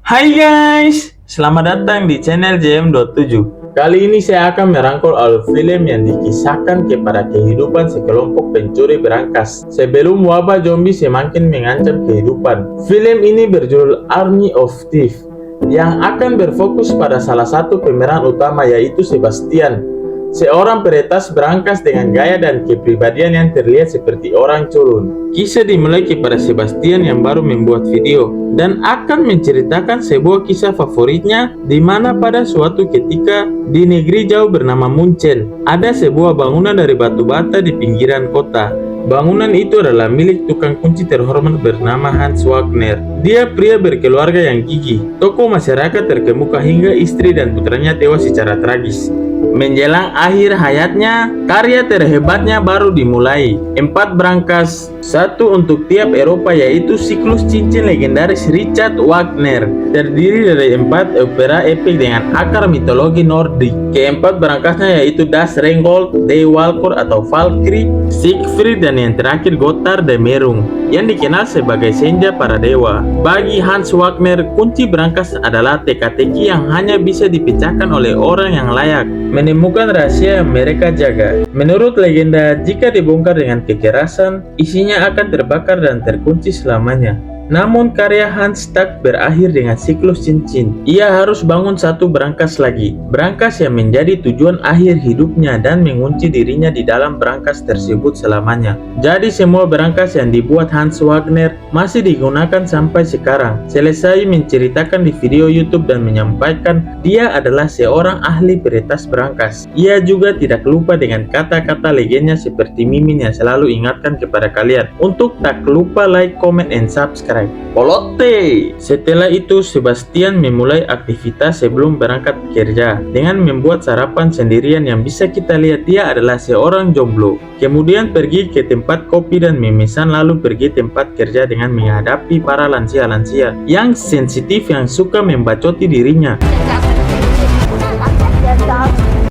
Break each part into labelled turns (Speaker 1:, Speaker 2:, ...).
Speaker 1: Hai guys, selamat datang di channel JM27. Kali ini saya akan merangkul alur film yang dikisahkan kepada kehidupan sekelompok pencuri berangkas sebelum wabah zombie semakin mengancam kehidupan. Film ini berjudul Army of Thieves yang akan berfokus pada salah satu pemeran utama, yaitu Sebastian, seorang peretas berangkas dengan gaya dan kepribadian yang terlihat seperti orang culun. Kisah dimulai kepada Sebastian yang baru membuat video dan akan menceritakan sebuah kisah favoritnya, di mana pada suatu ketika di negeri jauh bernama Munchen ada sebuah bangunan dari batu bata di pinggiran kota. Bangunan itu adalah milik tukang kunci terhormat bernama Hans Wagner. Dia pria berkeluarga yang gigih, tokoh masyarakat terkemuka hingga istri dan putranya tewas secara tragis. Menjelang akhir hayatnya, karya terhebatnya baru dimulai. 4 brankas, satu untuk tiap Eropa, yaitu siklus cincin legendaris Richard Wagner, terdiri dari 4 opera epik dengan akar mitologi Nordik. Keempat brankasnya yaitu Das Rheingold, Die Walkür atau Valkyrie, Siegfried, dan yang terakhir Gotthard de Merung, yang dikenal sebagai senja para dewa. Bagi Hans Wagner, kunci brankas adalah teka-teki yang hanya bisa dipecahkan oleh orang yang layak menemukan rahasia yang mereka jaga. Menurut legenda, jika dibongkar dengan kekerasan, isinya akan terbakar dan terkunci selamanya. Namun karya Hans tak berakhir dengan siklus cincin. Ia harus bangun satu brankas lagi, brankas yang menjadi tujuan akhir hidupnya dan mengunci dirinya di dalam brankas tersebut selamanya. Jadi semua brankas yang dibuat Hans Wagner masih digunakan sampai sekarang. Selesai menceritakan di video YouTube dan menyampaikan dia adalah seorang ahli peretas brankas. Ia juga tidak lupa dengan kata-kata legendanya seperti Mimin yang selalu ingatkan kepada kalian untuk tak lupa like, comment, and subscribe. Polote. Setelah itu Sebastian memulai aktivitas sebelum berangkat kerja dengan membuat sarapan sendirian yang bisa kita lihat dia adalah seorang jomblo. Kemudian pergi ke tempat kopi dan memesan, lalu pergi tempat kerja dengan menghadapi para lansia-lansia yang sensitif yang suka membacoti dirinya.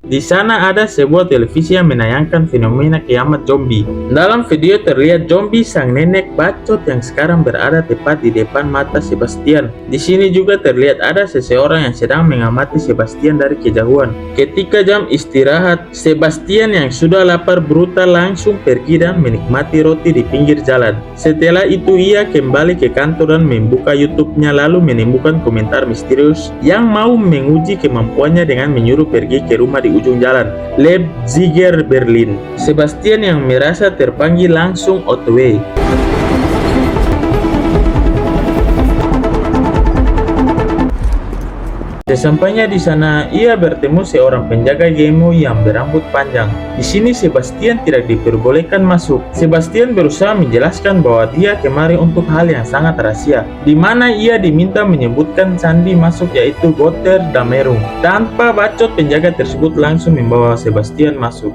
Speaker 1: Di sana ada sebuah televisi yang menayangkan fenomena kiamat zombie. Dalam video terlihat zombie sang nenek bacot yang sekarang berada tepat di depan mata Sebastian. Di sini juga terlihat ada seseorang yang sedang mengamati Sebastian dari kejauhan. Ketika jam istirahat, Sebastian yang sudah lapar brutal langsung pergi dan menikmati roti di pinggir jalan. Setelah itu ia kembali ke kantor dan membuka YouTube-nya, lalu menemukan komentar misterius yang mau menguji kemampuannya dengan menyuruh pergi ke rumah di ujung jalan, Leipziger, Berlin. Sebastian yang merasa terpanggil langsung OTW. Sesampainya di sana, ia bertemu seorang penjaga gemo yang berambut panjang. Di sini Sebastian tidak diperbolehkan masuk. Sebastian berusaha menjelaskan bahwa dia kemari untuk hal yang sangat rahasia, di mana ia diminta menyebutkan sandi masuk, yaitu Gotthard de Merung. Tanpa bacot, penjaga tersebut langsung membawa Sebastian masuk.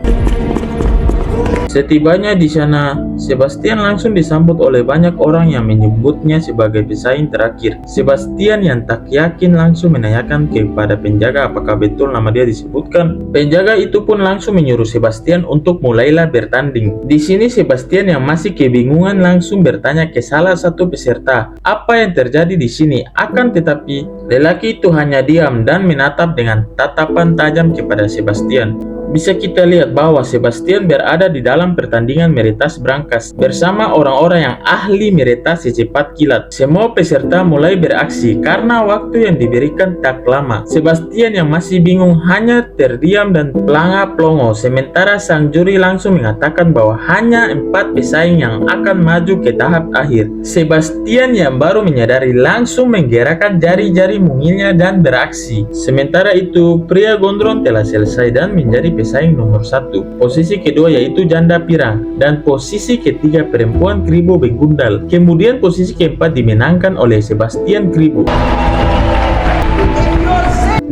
Speaker 1: Setibanya di sana, Sebastian langsung disambut oleh banyak orang yang menyebutnya sebagai pesaing terakhir. Sebastian yang tak yakin langsung menanyakan kepada penjaga apakah betul nama dia disebutkan. Penjaga itu pun langsung menyuruh Sebastian untuk mulailah bertanding. Di sini Sebastian yang masih kebingungan langsung bertanya ke salah satu peserta apa yang terjadi di sini. Akan tetapi lelaki itu hanya diam dan menatap dengan tatapan tajam kepada Sebastian. Bisa kita lihat bahwa Sebastian berada di dalam pertandingan meretas brankas bersama orang-orang yang ahli meretas secepat kilat. Semua peserta mulai beraksi karena waktu yang diberikan tak lama. Sebastian yang masih bingung hanya terdiam dan pelanga-pelongo, sementara sang juri langsung mengatakan bahwa hanya 4 pesaing yang akan maju ke tahap akhir. Sebastian yang baru menyadari langsung menggerakkan jari-jari mungilnya dan beraksi. Sementara itu, pria gondrong telah selesai dan menjadi pesaing nomor 1. Posisi kedua yaitu janda pirang, dan posisi ketiga perempuan kribo begundal. Kemudian posisi keempat dimenangkan oleh Sebastian Kribo.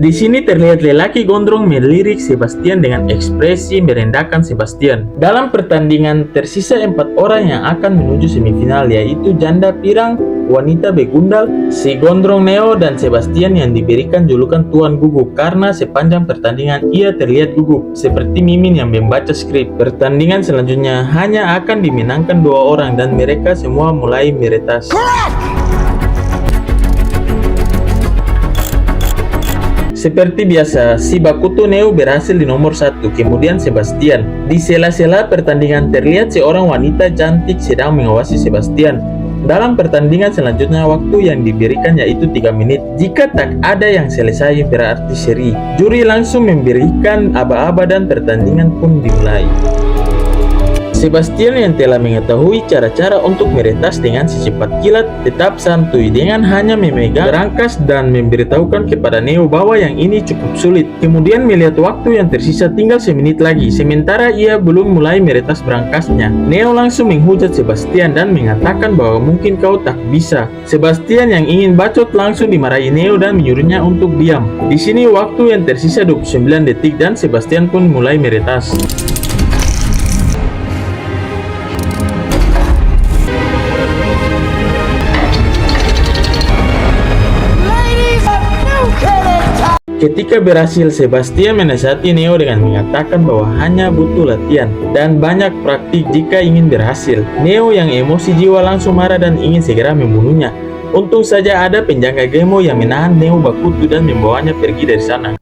Speaker 1: Di sini terlihat lelaki gondrong melirik Sebastian dengan ekspresi merendahkan Sebastian. Dalam pertandingan tersisa 4 orang yang akan menuju semifinal, yaitu janda pirang, wanita begundal, si gondrong Neo, dan Sebastian yang diberikan julukan Tuan Gugup karena sepanjang pertandingan ia terlihat gugup seperti Mimin yang membaca skrip. Pertandingan selanjutnya hanya akan dimenangkan 2 orang dan mereka semua mulai meretas. Seperti biasa, si Bakuto Neo berhasil di nomor 1, kemudian Sebastian. Di sela-sela pertandingan terlihat seorang wanita cantik sedang mengawasi Sebastian. Dalam pertandingan selanjutnya, waktu yang diberikan yaitu 3 menit. Jika tak ada yang selesai, berarti seri. Juri langsung memberikan aba-aba dan pertandingan pun dimulai. Sebastian yang telah mengetahui cara-cara untuk meretas dengan secepat kilat tetap santuy dengan hanya memegang berangkas dan memberitahukan kepada Neo bahwa yang ini cukup sulit. Kemudian melihat waktu yang tersisa tinggal semenit lagi, sementara ia belum mulai meretas berangkasnya. Neo langsung menghujat Sebastian dan mengatakan bahwa mungkin kau tak bisa. Sebastian yang ingin bacot langsung dimarahi Neo dan menyuruhnya untuk diam. Di sini waktu yang tersisa 29 detik dan Sebastian pun mulai meretas. Ketika berhasil, Sebastian menasihati Neo dengan mengatakan bahwa hanya butuh latihan dan banyak praktik jika ingin berhasil. Neo yang emosi jiwa langsung marah dan ingin segera membunuhnya. Untung saja ada penjaga Gemo yang menahan Neo Bakuto dan membawanya pergi dari sana.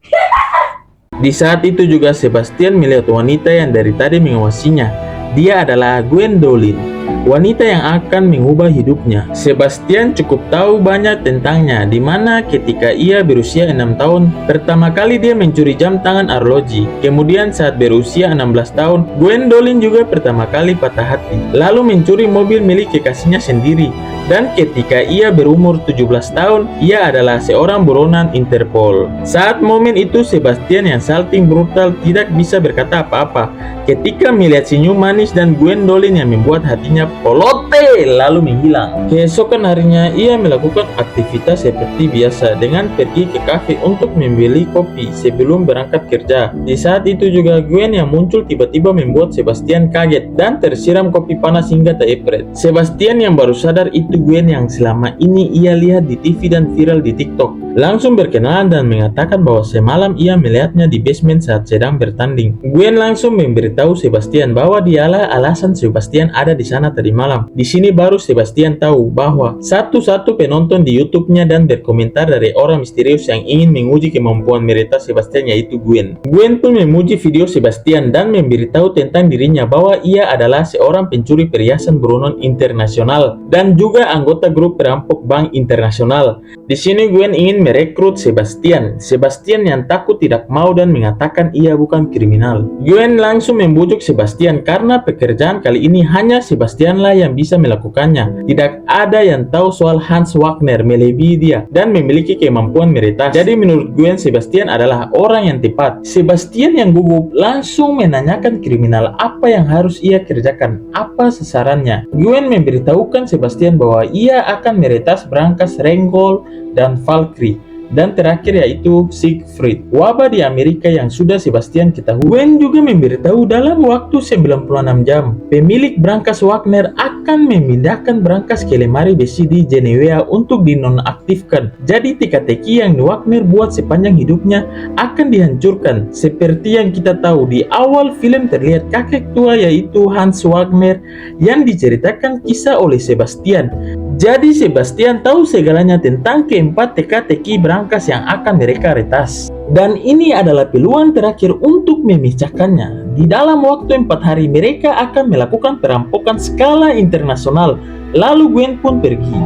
Speaker 1: Di saat itu juga Sebastian melihat wanita yang dari tadi mengawasinya. Dia adalah Gwendolyn, wanita yang akan mengubah hidupnya. Sebastian cukup tahu banyak tentangnya, di mana ketika ia berusia 6 tahun, pertama kali dia mencuri jam tangan arloji. Kemudian saat berusia 16 tahun, Gwendolyn juga pertama kali patah hati, lalu mencuri mobil milik kekasihnya sendiri. Dan ketika ia berumur 17 tahun, ia adalah seorang buronan Interpol. Saat momen itu, Sebastian yang salting brutal tidak bisa berkata apa-apa ketika melihat senyum manis dan Gwendolyn yang membuat hatinya polote lalu menghilang. Keesokan harinya, ia melakukan aktivitas seperti biasa dengan pergi ke kafe untuk membeli kopi sebelum berangkat kerja. Di saat itu juga Gwen yang muncul tiba-tiba membuat Sebastian kaget dan tersiram kopi panas hingga teepret. Sebastian yang baru sadar itu Gwen yang selama ini ia lihat di TV dan viral di TikTok, langsung berkenalan dan mengatakan bahwa semalam ia melihatnya di basement saat sedang bertanding. Gwen langsung memberitahu Sebastian bahwa dialah alasan Sebastian ada di sana tadi malam. Di sini baru Sebastian tahu bahwa satu-satu penonton di YouTube-nya dan berkomentar dari orang misterius yang ingin menguji kemampuan meretas Sebastian yaitu Gwen. Gwen pun memuji video Sebastian dan memberitahu tentang dirinya bahwa ia adalah seorang pencuri perhiasan buronan internasional dan juga anggota grup perampok bank internasional. Di sini Gwen ingin merekrut Sebastian. Sebastian yang takut tidak mau dan mengatakan ia bukan kriminal. Gwen langsung membujuk Sebastian karena pekerjaan kali ini hanya Sebastianlah yang bisa melakukannya. Tidak ada yang tahu soal Hans Wagner melebihi dia dan memiliki kemampuan meretas. Jadi menurut Gwen, Sebastian adalah orang yang tepat. Sebastian yang gugup langsung menanyakan kriminal apa yang harus ia kerjakan, apa sasarannya. Gwen memberitahukan Sebastian bahwa ia akan meretas berangkas Rengol dan Valkyrie. Dan terakhir yaitu Siegfried, wabah di Amerika yang sudah Sebastian ketahui. Gwen juga memberitahu dalam waktu 96 jam, pemilik berangkas Wagner akan memindahkan berangkas ke lemari besi di Geneva untuk dinonaktifkan. Jadi teka-teki yang Wagner buat sepanjang hidupnya akan dihancurkan. Seperti yang kita tahu di awal film terlihat kakek tua yaitu Hans Wagner yang diceritakan kisah oleh Sebastian. Jadi Sebastian tahu segalanya tentang keempat teka-teki berangkas yang akan mereka retas. Dan ini adalah peluang terakhir untuk memecahkannya. Di dalam waktu 4 hari mereka akan melakukan perampokan skala internasional. Lalu Gwen pun pergi.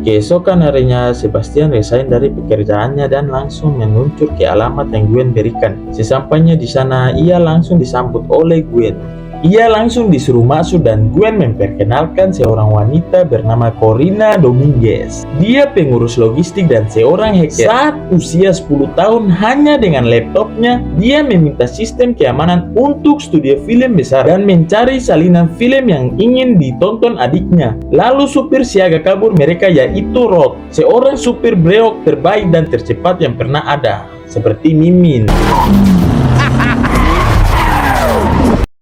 Speaker 1: Keesokan harinya, Sebastian resign dari pekerjaannya dan langsung meluncur ke alamat yang Gwen berikan. Sesampainya di sana, ia langsung disambut oleh Gwen. Ia langsung disuruh masuk dan Gwen memperkenalkan seorang wanita bernama Corina Dominguez. Dia pengurus logistik dan seorang hacker. Saat usia 10 tahun, hanya dengan laptopnya, dia meminta sistem keamanan untuk studio film besar dan mencari salinan film yang ingin ditonton adiknya. Lalu supir siaga kabur mereka yaitu Rod, seorang supir breok terbaik dan tercepat yang pernah ada, seperti Mimin.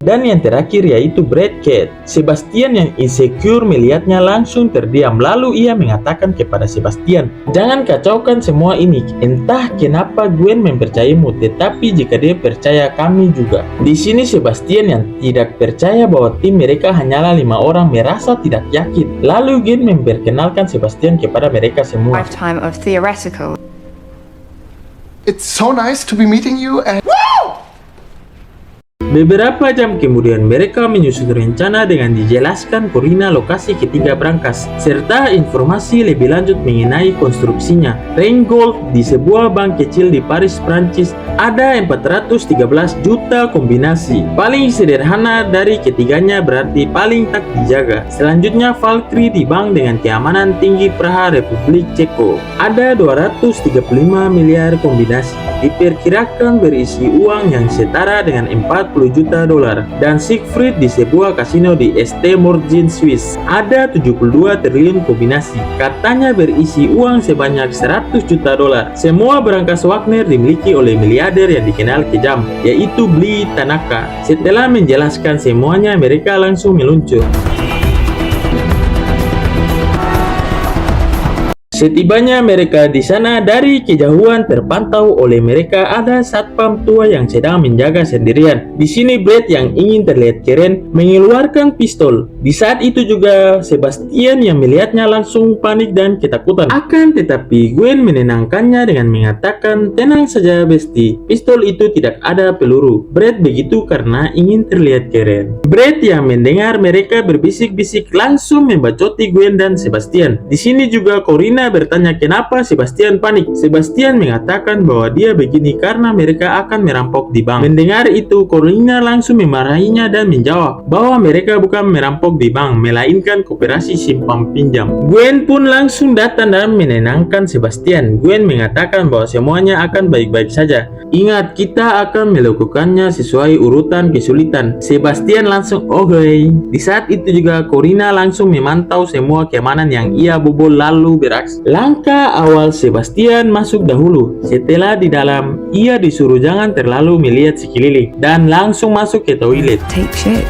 Speaker 1: Dan yang terakhir yaitu Brad Cat. Sebastian yang insecure melihatnya langsung terdiam. Lalu ia mengatakan kepada Sebastian, "Jangan kacaukan semua ini. Entah kenapa Gwen mempercayaimu, tetapi jika dia percaya kami juga." Di sini Sebastian yang tidak percaya bahwa tim mereka hanyalah 5 orang merasa tidak yakin. Lalu Gwen memperkenalkan Sebastian kepada mereka semua.
Speaker 2: Lifetime of theoretical. It's so nice to be meeting you and
Speaker 1: Beberapa jam kemudian mereka menyusun rencana dengan dijelaskan Corina lokasi ketiga brankas serta informasi lebih lanjut mengenai konstruksinya. Rheingold di sebuah bank kecil di Paris, Prancis ada 413 juta kombinasi. Paling sederhana dari ketiganya berarti paling tak dijaga. Selanjutnya Valkyrie di bank dengan keamanan tinggi Praha, Republik Ceko. Ada 235 miliar kombinasi. Diperkirakan berisi uang yang setara dengan 40 juta dolar. Dan Siegfried di sebuah kasino di St. Moritz, Swiss ada 72 triliun kombinasi. Katanya berisi uang sebanyak 100 juta dolar. Semua brankas Wagner dimiliki oleh miliarder yang dikenal kejam, yaitu Bly Tanaka. Setelah menjelaskan semuanya, mereka langsung meluncur. Setibanya mereka di sana, dari kejauhan terpantau oleh mereka ada satpam tua yang sedang menjaga sendirian. Di sini Brett yang ingin terlihat keren mengeluarkan pistol. Di saat itu juga Sebastian yang melihatnya langsung panik dan ketakutan. Akan tetapi Gwen menenangkannya dengan mengatakan, "Tenang saja Besti, pistol itu tidak ada peluru." Brett begitu karena ingin terlihat keren. Brett yang mendengar mereka berbisik-bisik langsung membacoti Gwen dan Sebastian. Di sini juga Corina bertanya kenapa Sebastian panik. Sebastian mengatakan bahwa dia begini karena mereka akan merampok di bank. Mendengar itu, Corina langsung memarahinya dan menjawab bahwa mereka bukan merampok di bank, melainkan koperasi simpan pinjam. Gwen pun langsung datang dan menenangkan Sebastian. Gwen mengatakan bahwa semuanya akan baik-baik saja. Ingat, kita akan melakukannya sesuai urutan kesulitan. Sebastian langsung oke. Di saat itu juga Corina langsung memantau semua keamanan yang ia bobol lalu beraksi. Langkah awal Sebastian masuk dahulu. Setelah di dalam, ia disuruh jangan terlalu melihat sekeliling dan langsung masuk ke toilet.
Speaker 3: Take shit.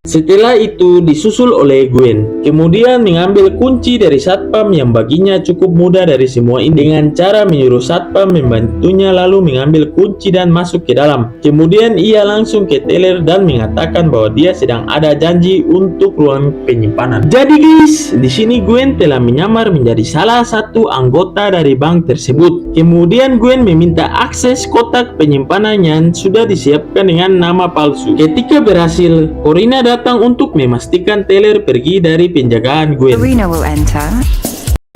Speaker 1: Setelah itu disusul oleh Gwen, kemudian mengambil kunci dari satpam yang baginya cukup mudah dari semua ini dengan cara menyuruh satpam membantunya lalu mengambil kunci dan masuk ke dalam. Kemudian ia langsung ke teller dan mengatakan bahwa dia sedang ada janji untuk ruang penyimpanan. Jadi guys, di sini Gwen telah menyamar menjadi salah satu anggota dari bank tersebut. Kemudian Gwen meminta akses kotak penyimpanan yang sudah disiapkan dengan nama palsu. Ketika berhasil, Corina datang untuk memastikan teller pergi dari penjagaan Gwen.
Speaker 3: Corina will enter.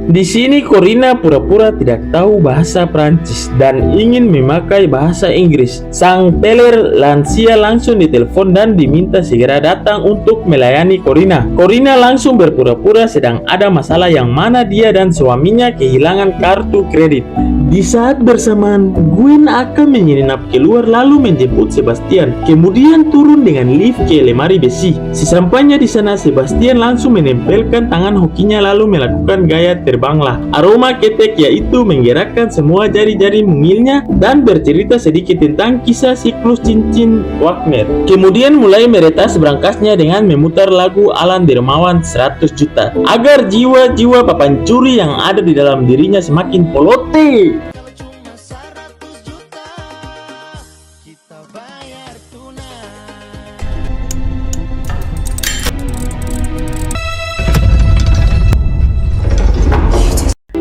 Speaker 1: Di sini Corina pura-pura tidak tahu bahasa Prancis dan ingin memakai bahasa Inggris. Sang teller lansia langsung ditelepon dan diminta segera datang untuk melayani Corina. Corina langsung berpura-pura sedang ada masalah yang mana dia dan suaminya kehilangan kartu kredit. Di saat bersamaan, Gwen akan menyelinap keluar lalu menjemput Sebastian. Kemudian turun dengan lift ke lemari besi. Sesampainya di sana, Sebastian langsung menempelkan tangan hokinya lalu melakukan gaya terbanglah. Aroma ketek yaitu menggerakkan semua jari-jari mungilnya dan bercerita sedikit tentang kisah siklus cincin Wagner. Kemudian mulai meretas berangkasnya dengan memutar lagu Alan Dermawan 100 juta agar jiwa-jiwa papancuri yang ada di dalam dirinya semakin polote.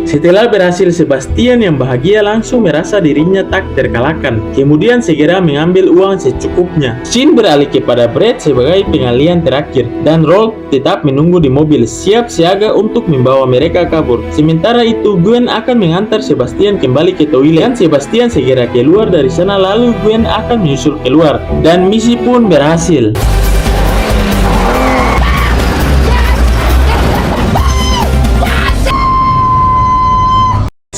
Speaker 1: Setelah berhasil, Sebastian yang bahagia langsung merasa dirinya tak terkalahkan. Kemudian segera mengambil uang secukupnya. Scene beralih kepada Brett sebagai pengalihan terakhir, dan Rolf tetap menunggu di mobil, siap siaga untuk membawa mereka kabur. Sementara itu, Gwen akan mengantar Sebastian kembali ke toilet, dan Sebastian segera keluar dari sana lalu Gwen akan menyusul keluar. Dan misi pun berhasil.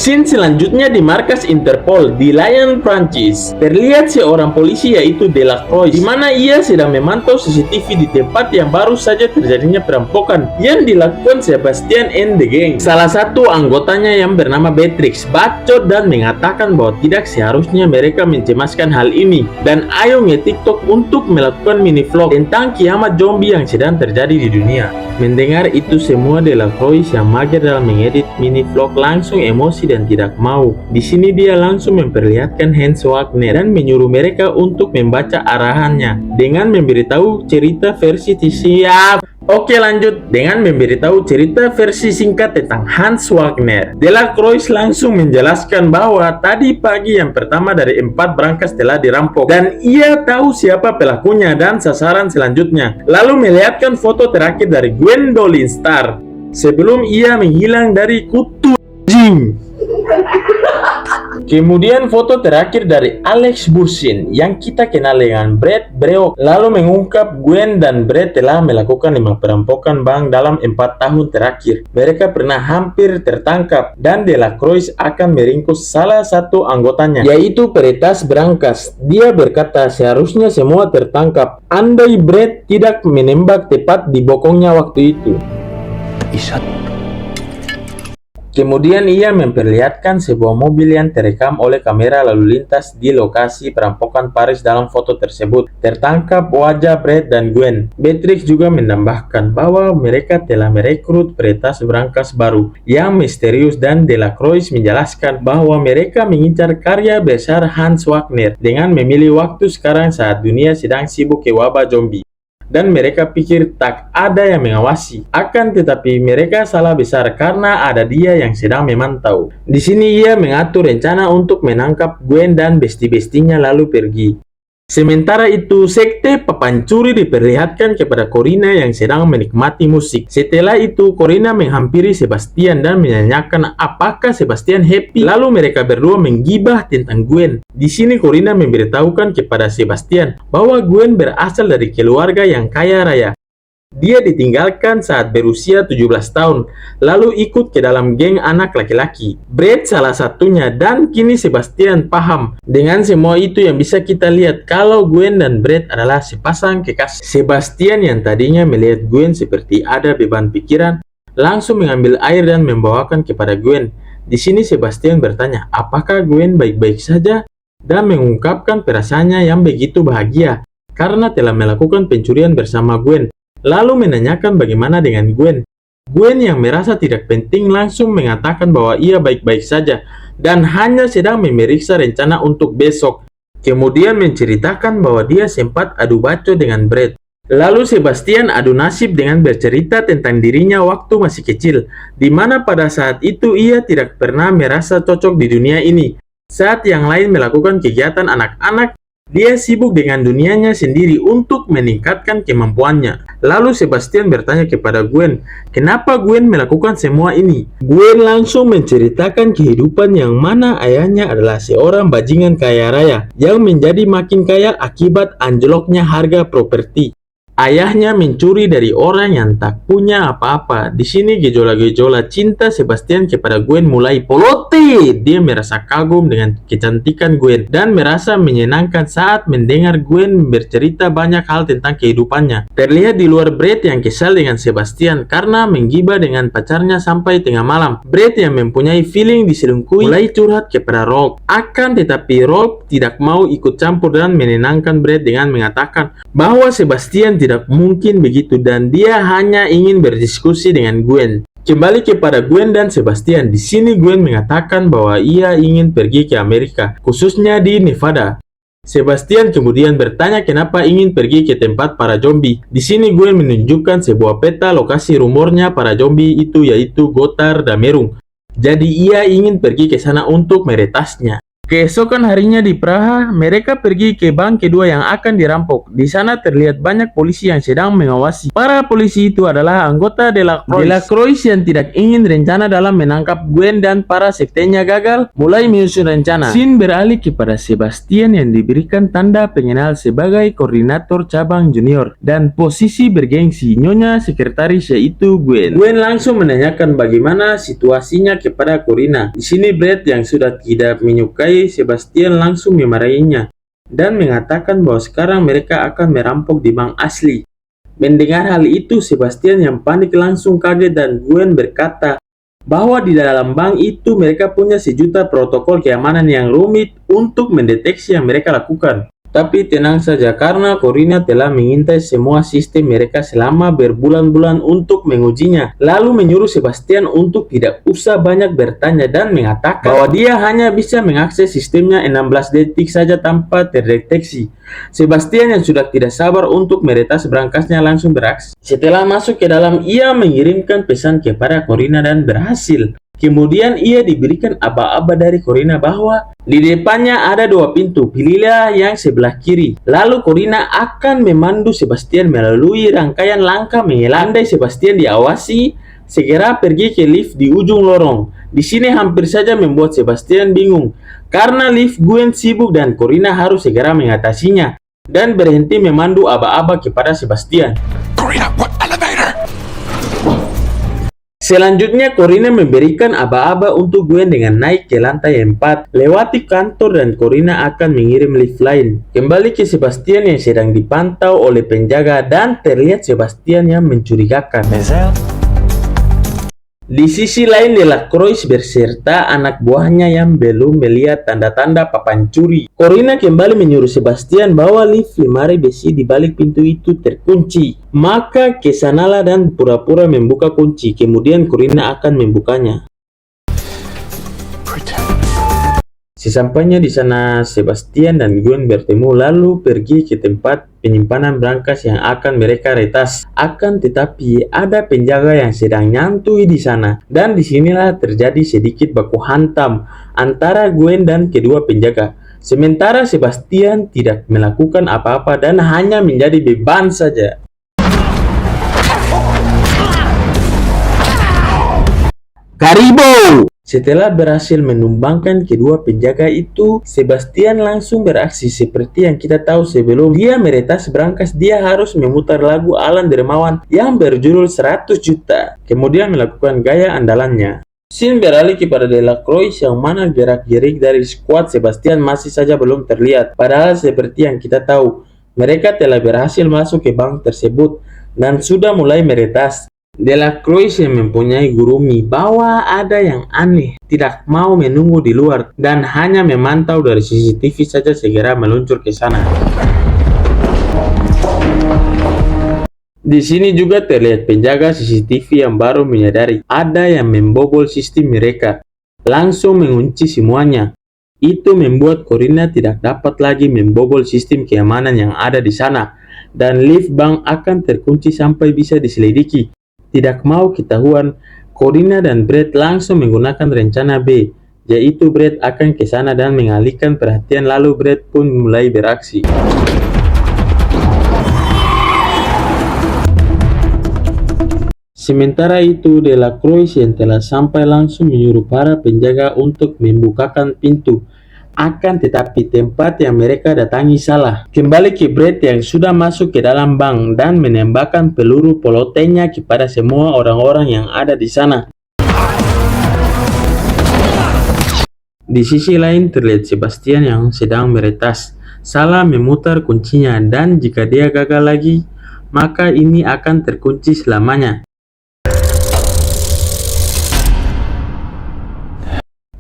Speaker 1: Scene selanjutnya di markas Interpol di Lyon, Prancis. Terlihat seorang polisi yaitu Delacroix, di mana ia sedang memantau CCTV di tempat yang baru saja terjadinya perampokan yang dilakukan Sebastian and the Gang. Salah satu anggotanya yang bernama Beatrix bacot dan mengatakan bahwa tidak seharusnya mereka mencemaskan hal ini dan ayo nge-TikTok untuk melakukan mini vlog tentang kiamat zombie yang sedang terjadi di dunia. Mendengar itu semua, Delacroix yang mager dalam mengedit mini vlog langsung emosi dan tidak mau. Di sini dia langsung memperlihatkan Hans Wagner dan menyuruh mereka untuk membaca arahannya dengan memberitahu cerita versi siap. Oke, lanjut dengan memberitahu cerita versi singkat tentang Hans Wagner. Delacroix langsung menjelaskan bahwa tadi pagi yang pertama dari 4 brankas telah dirampok dan ia tahu siapa pelakunya dan sasaran selanjutnya. Lalu melihatkan foto terakhir dari Gwendolyn Starr sebelum ia menghilang dari kutu Jing. Kemudian foto terakhir dari Alex Bursin yang kita kenal dengan Brett Breok lalu mengungkap Gwen dan Brett telah melakukan 5 perampokan bank dalam 4 tahun terakhir. Mereka pernah hampir tertangkap dan Delacroix akan meringkus salah satu anggotanya, yaitu peretas brankas. Dia berkata seharusnya semua tertangkap andai Brett tidak menembak tepat di bokongnya waktu itu. Kemudian ia memperlihatkan sebuah mobil yang terekam oleh kamera lalu lintas di lokasi perampokan Paris. Dalam foto tersebut tertangkap wajah Brett dan Gwen. Beatrix juga menambahkan bahwa mereka telah merekrut peretas brankas baru yang misterius dan Delacroix menjelaskan bahwa mereka mengincar karya besar Hans Wagner dengan memilih waktu sekarang saat dunia sedang sibuk ke wabah zombie. Dan mereka pikir tak ada yang mengawasi. Akan tetapi mereka salah besar karena ada dia yang sedang memantau. Di sini ia mengatur rencana untuk menangkap Gwen dan besti-bestinya lalu pergi. Sementara itu, sekte pepancuri diperlihatkan kepada Corina yang sedang menikmati musik. Setelah itu, Corina menghampiri Sebastian dan menanyakan apakah Sebastian happy. Lalu mereka berdua menggibah tentang Gwen. Di sini Corina memberitahukan kepada Sebastian bahwa Gwen berasal dari keluarga yang kaya raya. Dia ditinggalkan saat berusia 17 tahun, lalu ikut ke dalam geng anak laki-laki. Brett salah satunya dan kini Sebastian paham. Dengan semua itu yang bisa kita lihat kalau Gwen dan Brett adalah sepasang kekasih. Sebastian yang tadinya melihat Gwen seperti ada beban pikiran, langsung mengambil air dan membawakan kepada Gwen. Di sini Sebastian bertanya, apakah Gwen baik-baik saja? Dan mengungkapkan perasaannya yang begitu bahagia karena telah melakukan pencurian bersama Gwen. Lalu menanyakan bagaimana dengan Gwen. Gwen yang merasa tidak penting langsung mengatakan bahwa ia baik-baik saja dan hanya sedang memeriksa rencana untuk besok. Kemudian menceritakan bahwa dia sempat adu bacot dengan Brett. Lalu Sebastian adu nasib dengan bercerita tentang dirinya waktu masih kecil, di mana pada saat itu ia tidak pernah merasa cocok di dunia ini. Saat yang lain melakukan kegiatan anak-anak, dia sibuk dengan dunianya sendiri untuk meningkatkan kemampuannya. Lalu Sebastian bertanya kepada Gwen, kenapa Gwen melakukan semua ini? Gwen langsung menceritakan kehidupan yang mana ayahnya adalah seorang bajingan kaya raya yang menjadi makin kaya akibat anjloknya harga properti. Ayahnya mencuri dari orang yang tak punya apa-apa. Di sini gejolak-gejolak cinta Sebastian kepada Gwen mulai poloti. Dia merasa kagum dengan kecantikan Gwen dan merasa menyenangkan saat mendengar Gwen bercerita banyak hal tentang kehidupannya. Terlihat di luar Brett yang kesal dengan Sebastian karena menggibah dengan pacarnya sampai tengah malam. Brett yang mempunyai feeling diselingkuhi mulai curhat kepada Rolf. Akan tetapi Rolf tidak mau ikut campur dan menenangkan Brett dengan mengatakan bahwa Sebastian tidak mungkin begitu dan dia hanya ingin berdiskusi dengan Gwen. Kembali kepada Gwen dan Sebastian. Di sini Gwen mengatakan bahwa ia ingin pergi ke Amerika, khususnya di Nevada. Sebastian kemudian bertanya kenapa ingin pergi ke tempat para zombie. Di sini Gwen menunjukkan sebuah peta lokasi rumornya para zombie itu yaitu Gottardammerung. Jadi ia ingin pergi ke sana untuk meretasnya. Keesokan harinya di Praha, mereka pergi ke bank kedua yang akan dirampok. Di sana terlihat banyak polisi yang sedang mengawasi. Para polisi itu adalah anggota Delacroix. Delacroix yang tidak ingin rencana dalam menangkap Gwen dan para sektenya gagal, mulai menyusun rencana. Scene beralih kepada Sebastian yang diberikan tanda pengenal sebagai koordinator cabang junior dan posisi bergengsi Nyonya sekretaris yaitu Gwen. Gwen langsung menanyakan bagaimana situasinya kepada Corina. Di sini Brett yang sudah tidak menyukai Sebastian langsung memarahinya dan mengatakan bahwa sekarang mereka akan merampok di bank asli. Mendengar hal itu, Sebastian yang panik langsung kaget dan Gwen berkata bahwa di dalam bank itu mereka punya sejuta protokol keamanan yang rumit untuk mendeteksi yang mereka lakukan. Tapi tenang saja, karena Corina telah mengintai semua sistem mereka selama berbulan-bulan untuk mengujinya. Lalu menyuruh Sebastian untuk tidak usah banyak bertanya dan mengatakan bahwa dia hanya bisa mengakses sistemnya 16 detik saja tanpa terdeteksi. Sebastian yang sudah tidak sabar untuk meretas berangkasnya langsung beraksi. Setelah masuk ke dalam, ia mengirimkan pesan kepada Corina dan berhasil. Kemudian ia diberikan aba-aba dari Corina bahwa di depannya ada 2 pintu, pilihlah yang sebelah kiri. Lalu Corina akan memandu Sebastian melalui rangkaian langkah mengelandai Sebastian diawasi, segera pergi ke lift di ujung lorong. Di sini hampir saja membuat Sebastian bingung, karena lift Gwen sibuk dan Corina harus segera mengatasinya dan berhenti memandu aba-aba kepada Sebastian.
Speaker 2: Corina, what elevator?
Speaker 1: Selanjutnya, Corina memberikan aba-aba untuk Gwen dengan naik ke lantai 4, lewati kantor dan Corina akan mengirim lift lain. Kembali ke Sebastian yang sedang dipantau oleh penjaga dan terlihat Sebastian yang mencurigakan. Di sisi lain, Delacroix beserta anak buahnya yang belum melihat tanda-tanda papan curi. Corina kembali menyuruh Sebastian bahwa lift lemari besi di balik pintu itu terkunci. Maka kesanalah dan pura-pura membuka kunci. Kemudian Corina akan membukanya. Sesampainya di sana, Sebastian dan Gwen bertemu lalu pergi ke tempat penyimpanan berangkas yang akan mereka retas. Akan tetapi ada penjaga yang sedang nyantui di sana, dan disinilah terjadi sedikit baku hantam antara Gwen dan kedua penjaga. Sementara Sebastian tidak melakukan apa-apa dan hanya menjadi beban saja. Karibo! Setelah berhasil menumbangkan kedua penjaga itu, Sebastian langsung beraksi seperti yang kita tahu sebelum dia meretas berangkas. Dia harus memutar lagu Alan Dermawan yang berjudul 100 juta, kemudian melakukan gaya andalannya. Scene beralih kepada Delacroix yang mana gerak-gerik dari skuad Sebastian masih saja belum terlihat. Padahal seperti yang kita tahu, mereka telah berhasil masuk ke bank tersebut dan sudah mulai meretas. Delacroix yang mempunyai gurumi bahwa ada yang aneh, tidak mau menunggu di luar dan hanya memantau dari CCTV saja segera meluncur ke sana. Di sini juga terlihat penjaga CCTV yang baru menyadari ada yang membobol sistem mereka, langsung mengunci semuanya. Itu membuat Corina tidak dapat lagi membobol sistem keamanan yang ada di sana, dan lift bank akan terkunci sampai bisa diselidiki. Tidak mau ketahuan, Corina dan Brett langsung menggunakan rencana B, yaitu Brett akan ke sana dan mengalihkan perhatian, lalu Brett pun mulai beraksi. Sementara itu, Delacroix yang telah sampai langsung menyuruh para penjaga untuk membukakan pintu. Akan tetapi tempat yang mereka datangi salah. Kembali ke Brett yang sudah masuk ke dalam bank dan menembakkan peluru pelotenya kepada semua orang-orang yang ada di sana. Di sisi lain terlihat Sebastian yang sedang meretas, salah memutar kuncinya, dan jika dia gagal lagi, maka ini akan terkunci selamanya.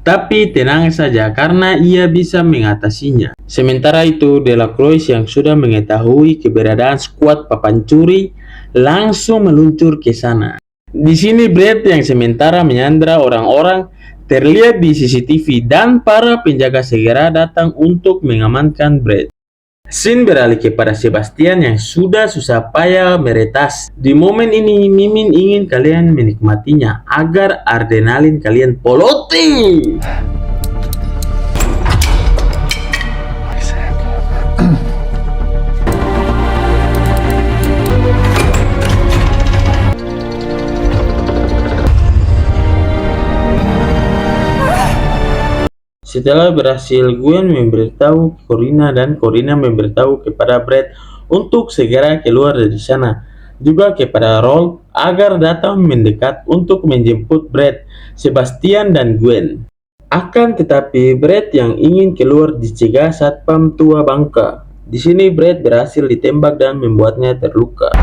Speaker 1: Tapi tenang saja karena ia bisa mengatasinya. Sementara itu, Delacroix yang sudah mengetahui keberadaan skuad papan curi langsung meluncur ke sana. Di sini Brett yang sementara menyandra orang-orang terlihat di CCTV dan para penjaga segera datang untuk mengamankan Brett. Scene beralih kepada Sebastian yang sudah susah payah meretas. Di momen ini, Mimin ingin kalian menikmatinya agar adrenalin kalian poloti. Setelah berhasil, Gwen memberitahu Corina dan Corina memberitahu kepada Brett untuk segera keluar dari sana. Juga kepada Rolf agar datang mendekat untuk menjemput Brett, Sebastian dan Gwen. Akan tetapi Brett yang ingin keluar dicegah satpam tua bangka. Di sini Brett berhasil ditembak dan membuatnya terluka.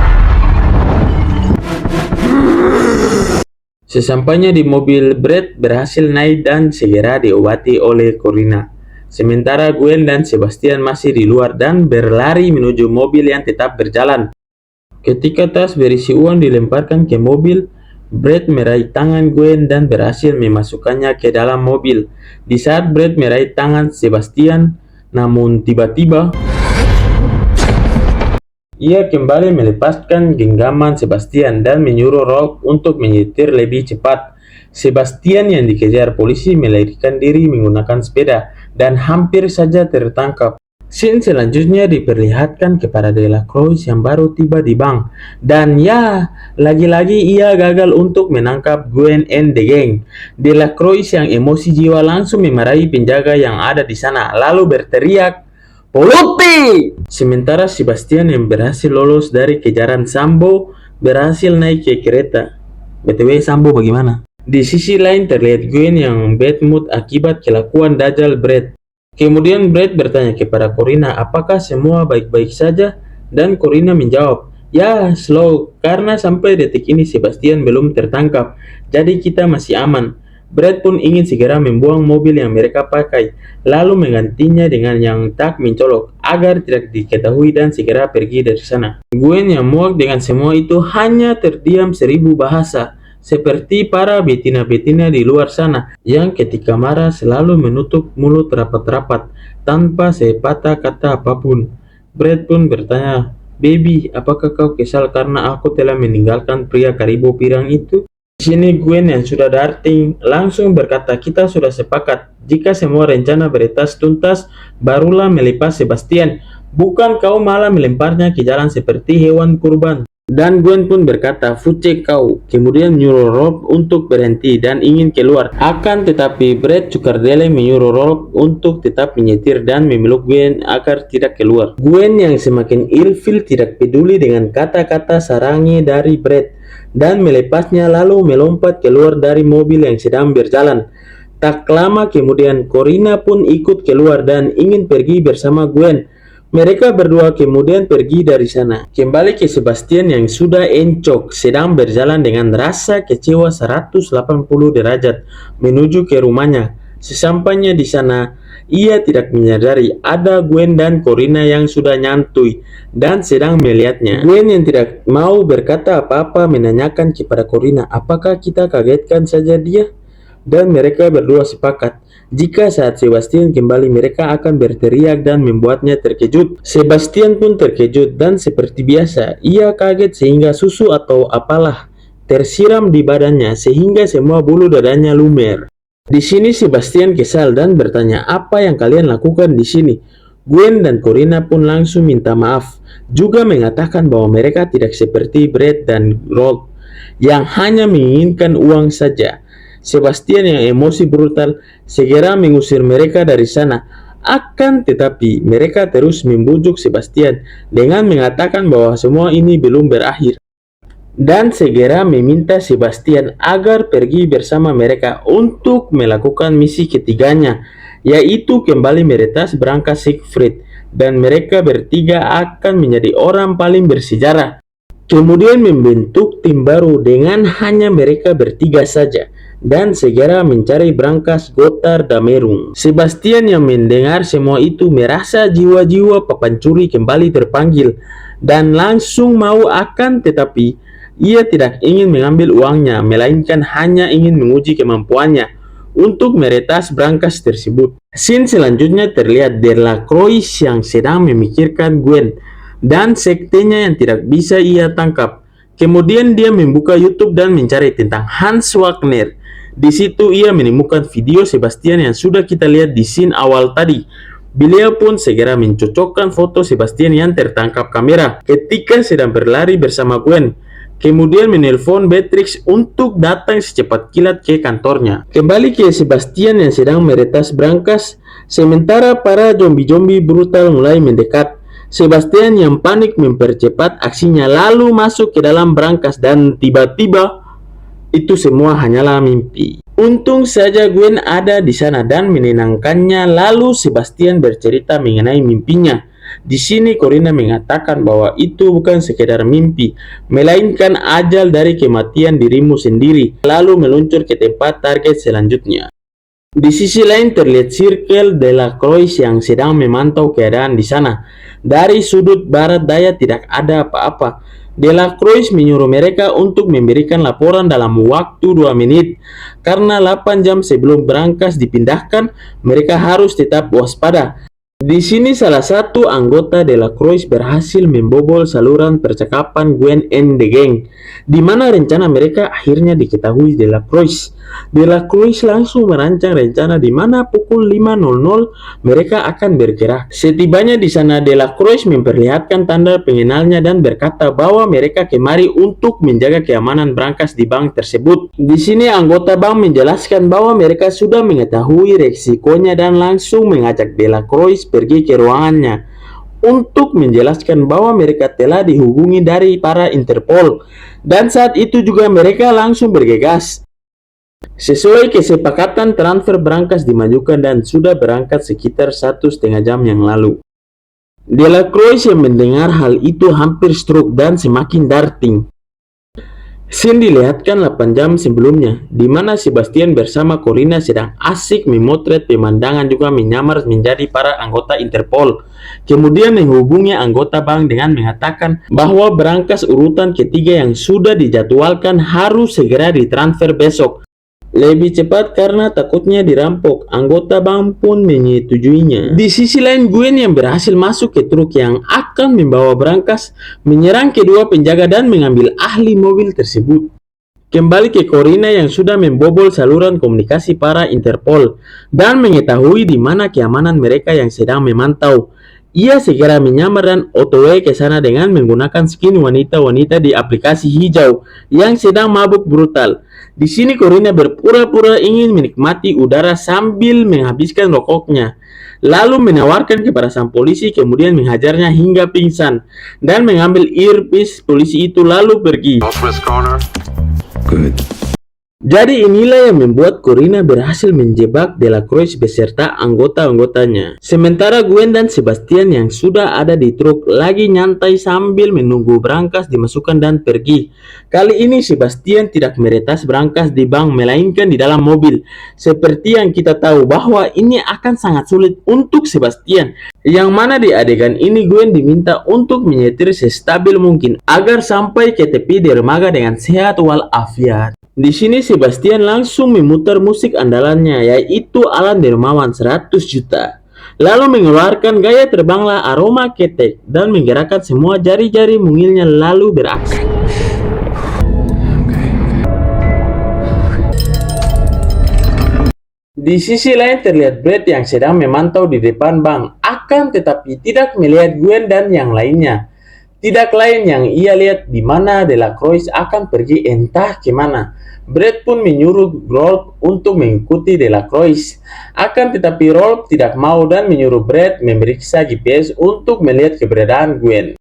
Speaker 1: Sesampainya di mobil, Brett berhasil naik dan segera diobati oleh Corina. Sementara Gwen dan Sebastian masih di luar dan berlari menuju mobil yang tetap berjalan. Ketika tas berisi uang dilemparkan ke mobil, Brad meraih tangan Gwen dan berhasil memasukkannya ke dalam mobil. Di saat Brad meraih tangan Sebastian, namun tiba-tiba ia kembali melepaskan genggaman Sebastian dan menyuruh Rolf untuk menyetir lebih cepat. Sebastian yang dikejar polisi melarikan diri menggunakan sepeda dan hampir saja tertangkap. Scene selanjutnya diperlihatkan kepada Delacroix yang baru tiba di bank. Dan ya, lagi-lagi ia gagal untuk menangkap Gwen and the gang. Delacroix yang emosi jiwa langsung memarahi penjaga yang ada di sana, lalu berteriak, "Poluti!" Sementara Sebastian yang berhasil lolos dari kejaran Sambo berhasil naik ke kereta. BTW Sambo bagaimana? Di sisi lain terlihat Gwen yang bad mood akibat kelakuan Dajjal Brad. Kemudian Brad bertanya kepada Corina apakah semua baik-baik saja, dan Corina menjawab, "Ya, slow, karena sampai detik ini Sebastian belum tertangkap, jadi kita masih aman." Brad pun ingin segera membuang mobil yang mereka pakai, lalu menggantinya dengan yang tak mencolok, agar tidak diketahui dan segera pergi dari sana. Gwen yang muak dengan semua itu hanya terdiam 1000 bahasa, seperti para betina-betina di luar sana, yang ketika marah selalu menutup mulut rapat-rapat, tanpa sepatah kata apapun. Brad pun bertanya, "Baby, apakah kau kesal karena aku telah meninggalkan pria karibo pirang itu?" Di sini Gwen yang sudah darting langsung berkata, "Kita sudah sepakat, jika semua rencana beretas tuntas, barulah melepas Sebastian. Bukan kau malah melemparnya ke jalan seperti hewan kurban." Dan Gwen pun berkata, "Fucek kau." Kemudian menyuruh Rolf untuk berhenti dan ingin keluar. Akan tetapi Brad Cukardele menyuruh Rolf untuk tetap menyetir dan memeluk Gwen agar tidak keluar. Gwen yang semakin ilfil tidak peduli dengan kata-kata sarangi dari Brad dan melepasnya lalu melompat keluar dari mobil yang sedang berjalan. Tak lama kemudian Corina pun ikut keluar dan ingin pergi bersama Gwen. Mereka berdua kemudian pergi dari sana. Kembali ke Sebastian yang sudah encok, sedang berjalan dengan rasa kecewa 180 derajat menuju ke rumahnya. Sesampainya di sana, ia tidak menyadari ada Gwen dan Corina yang sudah nyantui dan sedang melihatnya. Gwen yang tidak mau berkata apa-apa menanyakan kepada Corina, apakah kita kagetkan saja dia? Dan mereka berdua sepakat, jika saat Sebastian kembali mereka akan berteriak dan membuatnya terkejut. Sebastian pun terkejut dan seperti biasa, ia kaget sehingga susu atau apalah tersiram di badannya sehingga semua bulu dadanya lumer. Di sini Sebastian kesal dan bertanya, "Apa yang kalian lakukan di sini?" Gwen dan Corina pun langsung minta maaf, juga mengatakan bahwa mereka tidak seperti Brad dan Rolf yang hanya menginginkan uang saja. Sebastian yang emosi brutal segera mengusir mereka dari sana. Akan tetapi mereka terus membujuk Sebastian dengan mengatakan bahwa semua ini belum berakhir, dan segera meminta Sebastian agar pergi bersama mereka untuk melakukan misi ketiganya, yaitu kembali meretas berangkas Siegfried, dan mereka bertiga akan menjadi orang paling bersejarah. Kemudian membentuk tim baru dengan hanya mereka bertiga saja, dan segera mencari brankas Gotthard Damerung. Sebastian yang mendengar semua itu merasa jiwa-jiwa pencuri kembali terpanggil dan langsung mau, akan tetapi ia tidak ingin mengambil uangnya, melainkan hanya ingin menguji kemampuannya untuk meretas brankas tersebut. Scene selanjutnya terlihat Delacroix yang sedang memikirkan Gwen dan sektenya yang tidak bisa ia tangkap. Kemudian dia membuka YouTube dan mencari tentang Hans Wagner. Di situ ia menemukan video Sebastian yang sudah kita lihat di scene awal tadi. Beliau pun segera mencocokkan foto Sebastian yang tertangkap kamera ketika sedang berlari bersama Gwen. Kemudian menelpon Beatrix untuk datang secepat kilat ke kantornya. Kembali ke Sebastian yang sedang meretas brankas, sementara para zombie-zombie brutal mulai mendekat. Sebastian yang panik mempercepat aksinya lalu masuk ke dalam brankas dan tiba-tiba itu semua hanyalah mimpi. Untung saja Gwen ada di sana dan menenangkannya, lalu Sebastian bercerita mengenai mimpinya. Di sini Corina mengatakan bahwa itu bukan sekedar mimpi, melainkan ajal dari kematian dirimu sendiri, lalu meluncur ke tempat target selanjutnya. Di sisi lain terlihat Circle de la Croix yang sedang memantau keadaan di sana. Dari sudut barat daya tidak ada apa-apa. De la Croix menyuruh mereka untuk memberikan laporan dalam waktu 2 menit. Karena 8 jam sebelum berangkas dipindahkan, mereka harus tetap waspada. Di sini salah satu anggota De La Croix berhasil membobol saluran percakapan Gwen and the Gang, di mana rencana mereka akhirnya diketahui De La Croix. De La Croix langsung merancang rencana di mana pukul 5.00 mereka akan bergerak. Setibanya di sana, De La Croix memperlihatkan tanda pengenalnya dan berkata bahwa mereka kemari untuk menjaga keamanan berangkas di bank tersebut. Di sini anggota bank menjelaskan bahwa mereka sudah mengetahui resikonya dan langsung mengajak De La Croix pergi ke ruangannya untuk menjelaskan bahwa mereka telah dihubungi dari para Interpol, dan saat itu juga mereka langsung bergegas. Sesuai kesepakatan, transfer berangkas dimajukan dan sudah berangkat sekitar 1,5 jam yang lalu. De La Croix yang mendengar hal itu hampir stroke dan semakin darting. Scene dilihatkan 8 jam sebelumnya, di mana Sebastian bersama Corina sedang asik memotret pemandangan juga menyamar menjadi para anggota Interpol. Kemudian menghubungi anggota bank dengan mengatakan bahwa berangkas urutan ketiga yang sudah dijadwalkan harus segera ditransfer besok. Lebih cepat karena takutnya dirampok. Anggota bank pun menyetujuinya. Di sisi lain, Gwen yang berhasil masuk ke truk yang akan membawa berangkas menyerang kedua penjaga dan mengambil ahli mobil tersebut. Kembali ke Corina yang sudah membobol saluran komunikasi para Interpol dan mengetahui di mana keamanan mereka yang sedang memantau. Ia segera menyamar dan OTW ke sana dengan menggunakan skin wanita-wanita di aplikasi hijau yang sedang mabuk brutal. Di sini Corina berpura-pura ingin menikmati udara sambil menghabiskan rokoknya, lalu menawarkan kepada sang polisi, kemudian menghajarnya hingga pingsan dan mengambil earpiece polisi itu lalu pergi.
Speaker 2: Good.
Speaker 1: Jadi inilah yang membuat Corina berhasil menjebak De La Croix beserta anggota-anggotanya. Sementara Gwen dan Sebastian yang sudah ada di truk lagi nyantai sambil menunggu berangkas dimasukkan dan pergi. Kali ini Sebastian tidak meretas berangkas di bank melainkan di dalam mobil. Seperti yang kita tahu bahwa ini akan sangat sulit untuk Sebastian. Yang mana di adegan ini Gwen diminta untuk menyetir sestabil mungkin agar sampai ke tepi dermaga dengan sehat walafiat. Di sini Sebastian langsung memutar musik andalannya, yaitu Alan Dermawan 100 juta. Lalu mengeluarkan gaya terbanglah aroma ketek dan menggerakkan semua jari-jari mungilnya lalu beraksi. Di sisi lain terlihat Brett yang sedang memantau di depan bank, akan tetapi tidak melihat Gwen dan yang lainnya. Tidak lain yang ia lihat di mana De La Croix akan pergi entah kemana. Brett pun menyuruh Rolf untuk mengikuti De La Croix. Akan tetapi Rolf tidak mau dan menyuruh Brett memeriksa GPS untuk melihat keberadaan Gwen.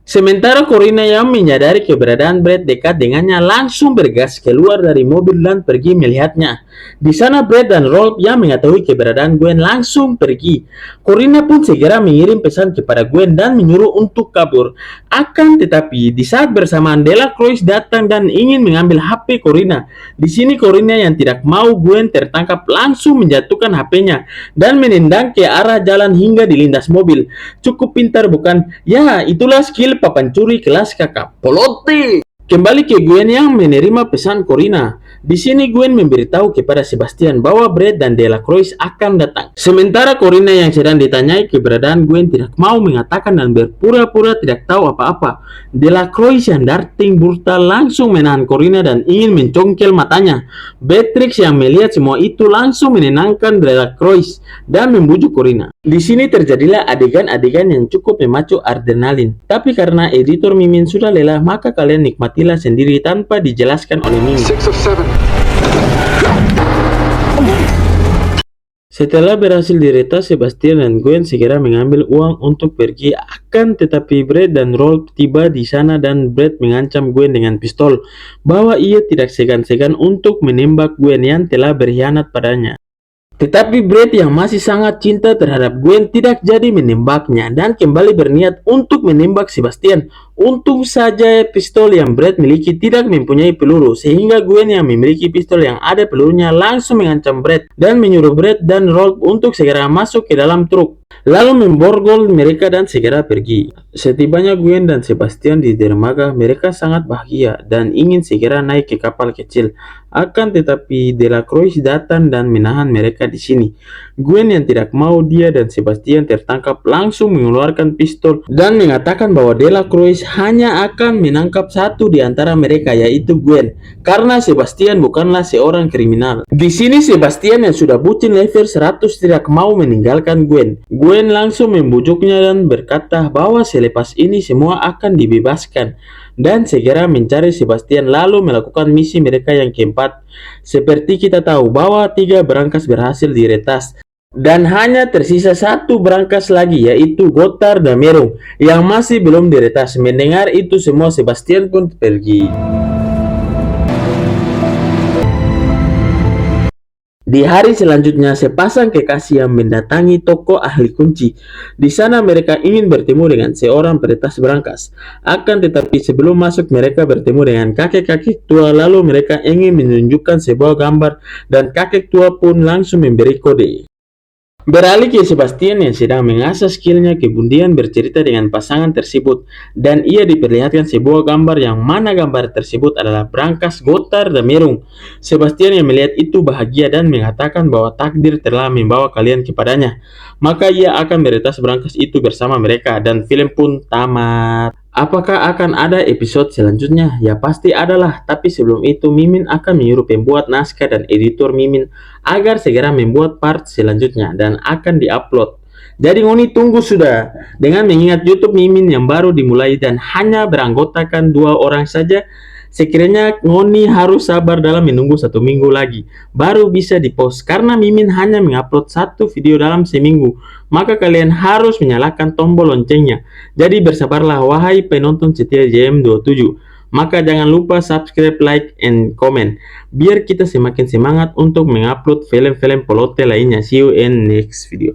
Speaker 1: Sementara Corina yang menyadari keberadaan Brett dekat dengannya langsung bergas keluar dari mobil dan pergi melihatnya. Di sana Brett dan Rolf yang mengetahui keberadaan Gwen langsung pergi. Corina pun segera mengirim pesan kepada Gwen dan menyuruh untuk kabur. Akan tetapi di saat bersamaan De La Croix datang dan ingin mengambil HP Corina. Di sini Corina yang tidak mau Gwen tertangkap langsung menjatuhkan HP-nya dan menendang ke arah jalan hingga dilindas mobil. Cukup pintar bukan? Ya, itulah skill papan curi kelas kakak Poloti. Kembali ke Gwen yang menerima pesan Corina. Di sini Gwen memberitahu kepada Sebastian bahwa Brett dan De La Croix akan datang. Sementara Corina yang sedang ditanyai keberadaan Gwen tidak mau mengatakan dan berpura-pura tidak tahu apa-apa. De La Croix yang darting brutal langsung menahan Corina dan ingin mencongkel matanya. Beatrix yang melihat semua itu langsung menenangkan De La Croix dan membujuk Corina. Di sini terjadilah adegan-adegan yang cukup memacu adrenalin. Tapi karena editor Mimin sudah lelah, maka kalian nikmatilah sendiri tanpa dijelaskan oleh Mimin.
Speaker 2: 6 of 7.
Speaker 1: Setelah berhasil diretas, Sebastian dan Gwen segera mengambil uang untuk pergi. Akan tetapi Brett dan Rolf tiba di sana dan Brett mengancam Gwen dengan pistol bahwa ia tidak segan-segan untuk menembak Gwen yang telah berkhianat padanya. Tetapi Brett yang masih sangat cinta terhadap Gwen tidak jadi menembaknya dan kembali berniat untuk menembak Sebastian. Untung saja pistol yang Brad miliki tidak mempunyai peluru, sehingga Gwen yang memiliki pistol yang ada pelurunya langsung mengancam Brad dan menyuruh Brad dan Rolf untuk segera masuk ke dalam truk, lalu memborgol mereka dan segera pergi. Setibanya Gwen dan Sebastian di dermaga, mereka sangat bahagia dan ingin segera naik ke kapal kecil. Akan tetapi Delacroix datang dan menahan mereka di sini. Gwen yang tidak mau dia dan Sebastian tertangkap langsung mengeluarkan pistol dan mengatakan bahwa Delacroix hanya akan menangkap satu di antara mereka, yaitu Gwen, karena Sebastian bukanlah seorang kriminal. Di sini Sebastian yang sudah bucin level 100 tidak mau meninggalkan Gwen. Gwen langsung membujuknya dan berkata bahwa selepas ini semua akan dibebaskan dan segera mencari Sebastian lalu melakukan misi mereka yang keempat. Seperti kita tahu bahwa 3 berangkas berhasil diretas dan hanya tersisa 1 berangkas lagi, yaitu Gotthard dan Merung yang masih belum diretas. Mendengar itu semua, Sebastian pun pergi. Di hari selanjutnya, sepasang kekasih yang mendatangi toko ahli kunci. Di sana mereka ingin bertemu dengan seorang peretas berangkas. Akan tetapi sebelum masuk, mereka bertemu dengan kakek-kakek tua, lalu mereka ingin menunjukkan sebuah gambar dan kakek tua pun langsung memberi kode. Beralih ke Sebastian yang sedang mengasah skillnya, kemudian bercerita dengan pasangan tersebut dan ia diperlihatkan sebuah gambar yang mana gambar tersebut adalah berangkas Gotthard dan Merung. Sebastian yang melihat itu bahagia dan mengatakan bahwa takdir telah membawa kalian kepadanya, maka ia akan meretas berangkas itu bersama mereka dan film pun tamat. Apakah akan ada episode selanjutnya? Ya pasti adalah, tapi sebelum itu Mimin akan menyuruh pembuat naskah dan editor Mimin agar segera membuat part selanjutnya dan akan diupload. Jadi Ngoni tunggu sudah, dengan mengingat YouTube Mimin yang baru dimulai dan hanya beranggotakan 2 orang saja. Sekiranya Ngoni harus sabar dalam menunggu 1 minggu lagi baru bisa dipost, karena Mimin hanya mengupload 1 video dalam seminggu. Maka kalian harus menyalakan tombol loncengnya. Jadi bersabarlah wahai penonton setia JM27. Maka jangan lupa subscribe, like, and comment biar kita semakin semangat untuk mengupload film-film pelote lainnya. See you in next video.